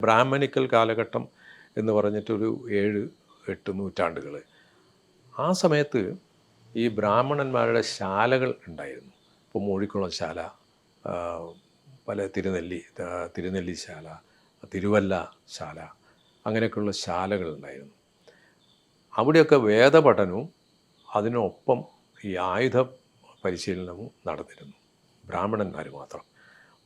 Brahmanical കാലഘട്ടം എന്ന് പറഞ്ഞിട്ടൊരു 7-8 നൂറ്റാണ്ടുകൾ. ആ സമയത്ത് ഈ ബ്രാഹ്മണന്മാരുടെ ശാലകൾ ഉണ്ടായിരുന്നു. ഇപ്പോൾ മൂഴിക്കുളം ശാല, ആ, പല തിരുനെല്ലിശാല, തിരുവല്ല ശാല, അങ്ങനെയൊക്കെയുള്ള ശാലകളുണ്ടായിരുന്നു. അവിടെയൊക്കെ വേദപഠനവും അതിനൊപ്പം ഈ ആയുധ പരിശീലനവും നടന്നിരുന്നു, ബ്രാഹ്മണന്മാർ മാത്രം.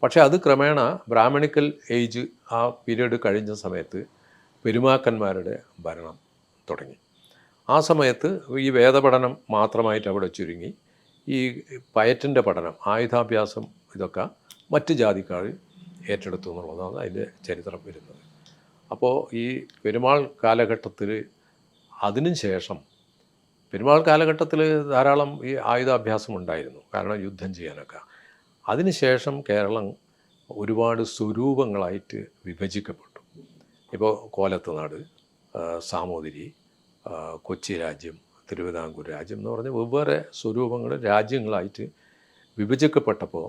പക്ഷേ അത് ക്രമേണ ബ്രാഹ്മണിക്കൽ ഏജ് ആ പീരീഡ് കഴിഞ്ഞ സമയത്ത് പെരുമാക്കന്മാരുടെ ഭരണം തുടങ്ങി. ആ സമയത്ത് ഈ വേദപഠനം മാത്രമായിട്ട് അവിടെ ചുരുങ്ങി. ഈ പയറ്റിൻ്റെ പഠനം, ആയുധാഭ്യാസം, ഇതൊക്കെ മറ്റ് ജാതിക്കാർ ഏറ്റെടുത്തു എന്നുള്ളതാണ് അതിൻ്റെ ചരിത്രം വരുന്നത്. അപ്പോൾ ഈ പെരുമാൾ കാലഘട്ടത്തിൽ, അതിനു ശേഷം പെരുമാൾ കാലഘട്ടത്തിൽ ധാരാളം ഈ ആയുധാഭ്യാസം ഉണ്ടായിരുന്നു, കാരണം യുദ്ധം ചെയ്യാനൊക്കെ. അതിനുശേഷം കേരളം ഒരുപാട് സ്വരൂപങ്ങളായിട്ട് വിഭജിക്കപ്പെട്ടു. ഇപ്പോൾ കോലത്തുനാട്, സാമൂതിരി, കൊച്ചി രാജ്യം, തിരുവിതാംകൂർ രാജ്യം എന്ന് പറഞ്ഞ് വെവ്വേറെ സ്വരൂപങ്ങൾ രാജ്യങ്ങളായിട്ട് വിഭജിക്കപ്പെട്ടപ്പോൾ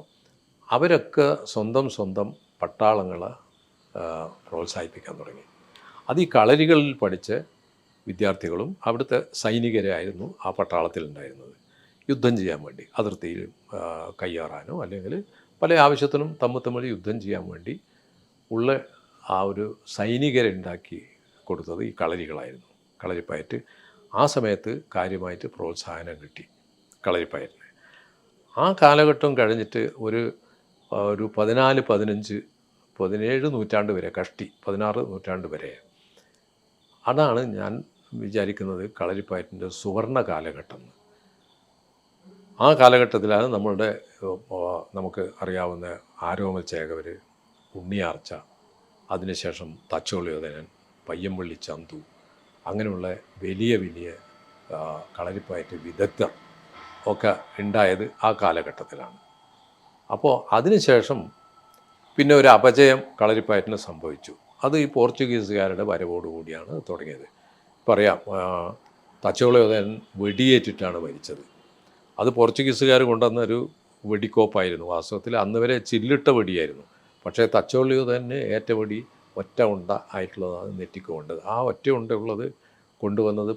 അവരൊക്കെ സ്വന്തം പട്ടാളങ്ങളെ പ്രോത്സാഹിപ്പിക്കാൻ തുടങ്ങി. അത് ഈ കളരികളിൽ പഠിച്ച വിദ്യാർത്ഥികളും അവിടുത്തെ സൈനികരായിരുന്നു ആ പട്ടാളത്തിലുണ്ടായിരുന്നത്. യുദ്ധം ചെയ്യാൻ വേണ്ടി, അതിർത്തിയിൽ കയ്യേറാനോ അല്ലെങ്കിൽ പല ആവശ്യത്തിനും തമ്മിൽ യുദ്ധം ചെയ്യാൻ വേണ്ടി ഉള്ള ആ ഒരു സൈനികരുണ്ടാക്കി കൊടുത്തത് ഈ കളരികളായിരുന്നു. കളരിപ്പയറ്റ് ആ സമയത്ത് കാര്യമായിട്ട് പ്രോത്സാഹനം കിട്ടി കളരിപ്പയറ്റിന്. ആ കാലഘട്ടം കഴിഞ്ഞിട്ട് ഒരു 14, 15, 17 നൂറ്റാണ്ട് വരെ, കഷ്ടി 16 നൂറ്റാണ്ട് വരെ, അതാണ് ഞാൻ വിചാരിക്കുന്നത് കളരിപ്പയറ്റിൻ്റെ സുവർണ കാലഘട്ടം. ആ കാലഘട്ടത്തിലാണ് നമുക്ക് അറിയാവുന്ന ആരോമൽ ചേകവർ, ഉണ്ണിയാർച്ച, അതിനുശേഷം തച്ചോളിയോധനൻ, പയ്യമ്പള്ളി ചന്തു, അങ്ങനെയുള്ള വലിയ കളരിപ്പയറ്റ് വിദഗ്ധർ ഒക്കെ ഉണ്ടായത് ആ കാലഘട്ടത്തിലാണ്. അപ്പോൾ അതിനുശേഷം പിന്നെ ഒരു അപജയം കളരിപ്പയറ്റിന് സംഭവിച്ചു. അത് ഈ പോർച്ചുഗീസുകാരുടെ വരവോടുകൂടിയാണ് തുടങ്ങിയത്. പറയാം, തച്ചോളിയോധനൻ വെടിയേറ്റിട്ടാണ് മരിച്ചത്. അത് പോർച്ചുഗീസുകാർ കൊണ്ടുവന്നൊരു വെടിക്കോപ്പായിരുന്നു. വാസ്തവത്തിൽ അന്ന് വരെ ചില്ലിട്ട വെടിയായിരുന്നു. പക്ഷേ തച്ചോളിയോധനന് ഏറ്റ വെടി ഒറ്റ ഉണ്ട ആയിട്ടുള്ളതാണ് നെറ്റിക്ക് കൊണ്ടത്. ആ ഒറ്റ ഉണ്ട ഉള്ളത് കൊണ്ടുവന്നത്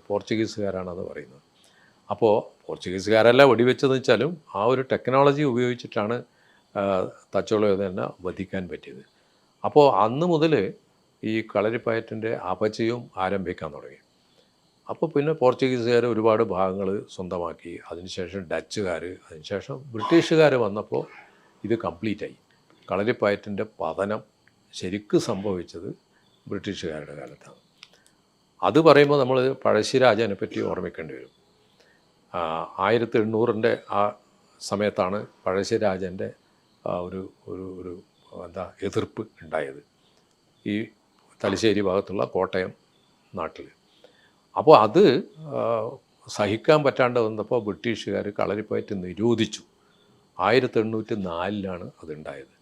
പോർച്ചുഗീസുകാരാണെന്ന് പറയുന്നത്. അപ്പോൾ പോർച്ചുഗീസുകാരല്ല വെടിവെച്ചതെന്ന് വെച്ചാലും ആ ഒരു ടെക്നോളജി ഉപയോഗിച്ചിട്ടാണ് തച്ചോളിയോധനെ വധിക്കാൻ പറ്റിയത്. അപ്പോൾ അന്ന് മുതൽ ഈ കളരിപ്പയറ്റിൻ്റെ അപചയവും ആരംഭിക്കാൻ തുടങ്ങി. അപ്പോൾ പിന്നെ പോർച്ചുഗീസുകാർ ഒരുപാട് ഭാഗങ്ങൾ സ്വന്തമാക്കി. അതിനുശേഷം ഡച്ചുകാർ, അതിനുശേഷം ബ്രിട്ടീഷുകാർ വന്നപ്പോൾ ഇത് കംപ്ലീറ്റായി. കളരിപ്പയറ്റിൻ്റെ പതനം ശരിക്കും സംഭവിച്ചത് ബ്രിട്ടീഷുകാരുടെ കാലത്താണ്. അത് പറയുമ്പോൾ നമ്മൾ പഴശ്ശിരാജനെ പറ്റി ഓർമ്മിക്കേണ്ടി വരും. 1800 ആ സമയത്താണ് പഴശ്ശിരാജൻ്റെ ഒരു ഒരു ഒരു എതിർപ്പ് ഉണ്ടായത് ഈ തലശ്ശേരി ഭാഗത്തുള്ള കോട്ടയം നാട്ടിൽ. അപ്പോൾ അത് സഹിക്കാൻ പറ്റാണ്ട് വന്നപ്പോൾ ബ്രിട്ടീഷുകാർ കളരിപ്പയറ്റ് നിരോധിച്ചു. 1804 അതുണ്ടായത്.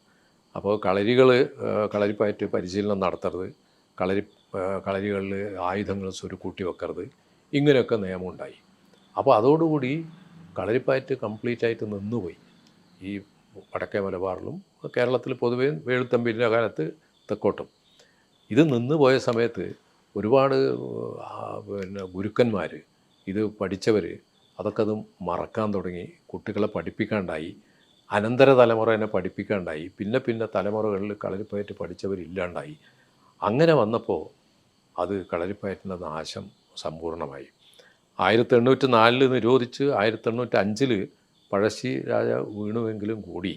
അപ്പോൾ കളരിപ്പയറ്റ് പരിശീലനം നടത്തരുത്, കളരികളിൽ ആയുധങ്ങൾ സ്വരുക്കൂട്ടി വെക്കരുത്, ഇങ്ങനെയൊക്കെ നിയമമുണ്ടായി. അപ്പോൾ അതോടുകൂടി കളരിപ്പയറ്റ് കംപ്ലീറ്റായിട്ട് നിന്നുപോയി. ഈ വടക്കേ മലബാറിലും കേരളത്തിൽ പൊതുവേ വേളുത്തമ്പീരിൻ്റെ കാലത്ത് തെക്കോട്ടും ഇത് നിന്നുപോയ സമയത്ത് ഒരുപാട് ഗുരുക്കന്മാർ, ഇത് പഠിച്ചവർ, അതൊക്കെ അത് മറക്കാൻ തുടങ്ങി. കുട്ടികളെ പഠിപ്പിക്കാണ്ടായി, അനന്തര തലമുറേനെ പഠിപ്പിക്കാണ്ടായി, പിന്നെ തലമുറകളിൽ കളരിപ്പയറ്റ് പഠിച്ചവരില്ലാണ്ടായി. അങ്ങനെ വന്നപ്പോൾ അത് കളരിപ്പയറ്റിൻ്റെ നാശം സമ്പൂർണ്ണമായി. 1804 നിരോധിച്ച് 1805 പഴശ്ശി രാജ വീണുവെങ്കിലും കൂടി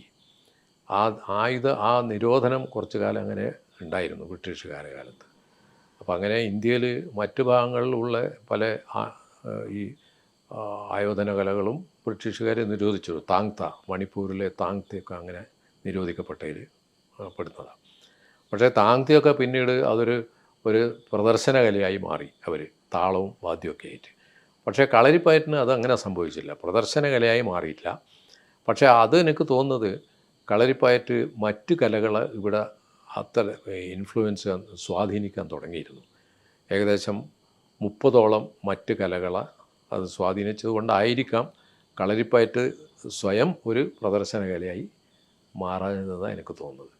ആ നിരോധനം കുറച്ചു കാലം അങ്ങനെ ഉണ്ടായിരുന്നു ബ്രിട്ടീഷുകാരുടെ കാലത്ത്. അപ്പം അങ്ങനെ ഇന്ത്യയിൽ മറ്റു ഭാഗങ്ങളിലുള്ള പല ഈ ആയോധന കലകളും ബ്രിട്ടീഷുകാർ നിരോധിച്ചു. താങ്ത, മണിപ്പൂരിലെ താങ്തയൊക്കെ അങ്ങനെ നിരോധിക്കപ്പെട്ടതിൽ പെടുന്നതാണ്. പക്ഷേ താങ്തയൊക്കെ പിന്നീട് ഒരു പ്രദർശന കലയായി മാറി, അവർ താളവും വാദ്യമൊക്കെ ആയിട്ട്. പക്ഷേ കളരിപ്പയറ്റിന് അതങ്ങനെ സംഭവിച്ചില്ല, പ്രദർശന കലയായി മാറിയില്ല. പക്ഷേ അത് എനിക്ക് തോന്നുന്നത് കളരിപ്പയറ്റ് മറ്റ് കലകളെ ഇവിടെ അത്ര ഇൻഫ്ലുവൻസ് സ്വാധീനിക്കാൻ തുടങ്ങിയിരുന്നു. ഏകദേശം 30ഓളം മറ്റ് കലകളെ അത് സ്വാധീനിച്ചത് കൊണ്ടായിരിക്കാം കളരിപ്പയറ്റ് സ്വയം ഒരു പ്രദർശന കലയായി മാറാനെന്നതാണ് എനിക്ക് തോന്നുന്നത്.